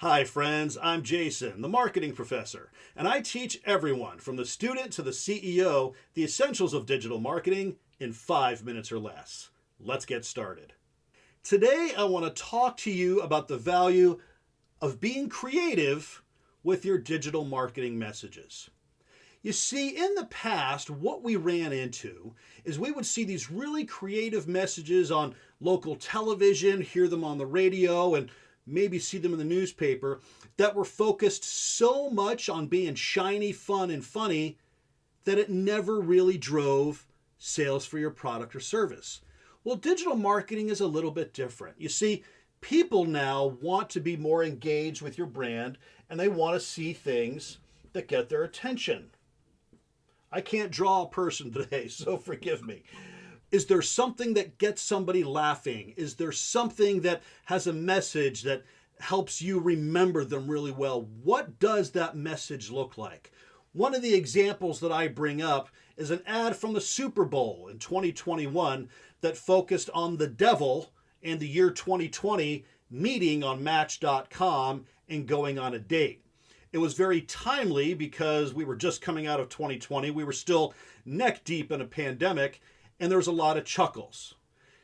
Hi friends, I'm Jason, the marketing professor, and I teach everyone from the student to the CEO the essentials of digital marketing in 5 minutes or less. Let's get started. Today I want to talk to you about the value of being creative with your digital marketing messages. You see, in the past, what we ran into is we would see these really creative messages on local television, hear them on the radio, and maybe see them in the newspaper that were focused so much on being shiny, fun, and funny that it never really drove sales for your product or service. Well, digital marketing is a little bit different. You see, people now want to be more engaged with your brand and they want to see things that get their attention. I can't draw a person today, so forgive me. Is there something that gets somebody laughing? Is there something that has a message that helps you remember them really well? What does that message look like? One of the examples that I bring up is an ad from the Super Bowl in 2021 that focused on the devil and the year 2020 meeting on Match.com and going on a date. It was very timely because we were just coming out of 2020. We were still neck deep in a pandemic, and there was a lot of chuckles.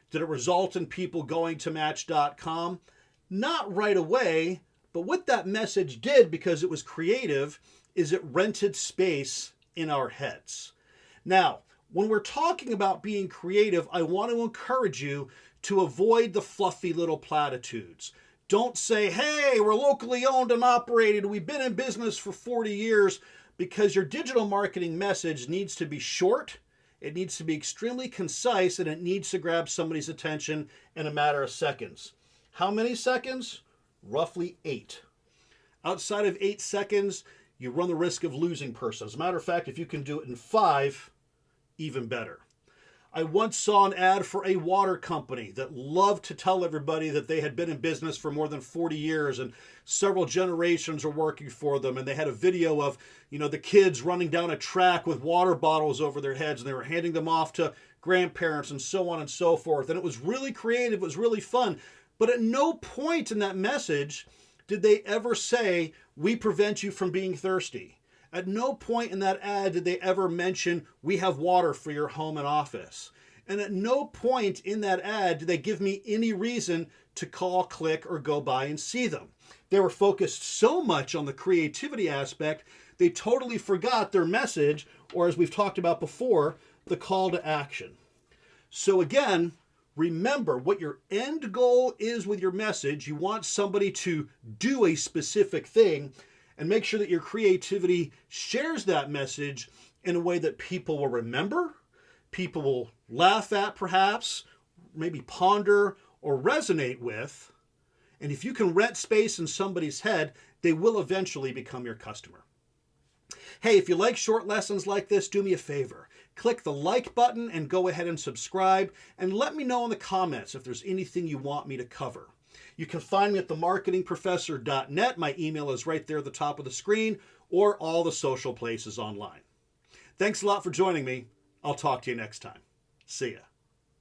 Did it result in people going to Match.com? Not right away, but what that message did, because it was creative, is it rented space in our heads. Now, when we're talking about being creative, I want to encourage you to avoid the fluffy little platitudes. Don't say, hey, we're locally owned and operated. We've been in business for 40 years, because your digital marketing message needs to be short. It needs to be extremely concise, and it needs to grab somebody's attention in a matter of seconds. How many seconds? Roughly 8. Outside of 8 seconds, you run the risk of losing person. As a matter of fact, if you can do it in 5, even better. I once saw an ad for a water company that loved to tell everybody that they had been in business for more than 40 years and several generations are working for them. And they had a video of, the kids running down a track with water bottles over their heads, and they were handing them off to grandparents and so on and so forth. And it was really creative. It was really fun. But at no point in that message did they ever say, we prevent you from being thirsty. At no point in that ad did they ever mention, we have water for your home and office. And at no point in that ad did they give me any reason to call, click, or go by and see them. They were focused so much on the creativity aspect, they totally forgot their message, or as we've talked about before, the call to action. So again, remember what your end goal is with your message. You want somebody to do a specific thing, and make sure that your creativity shares that message in a way that people will remember, people will laugh at perhaps, maybe ponder or resonate with. And if you can rent space in somebody's head, they will eventually become your customer. Hey, if you like short lessons like this, do me a favor. Click the like button and go ahead and subscribe, and let me know in the comments if there's anything you want me to cover. You can find me at themarketingprofessor.net. My email is right there at the top of the screen, or all the social places online. Thanks a lot for joining me. I'll talk to you next time. See ya.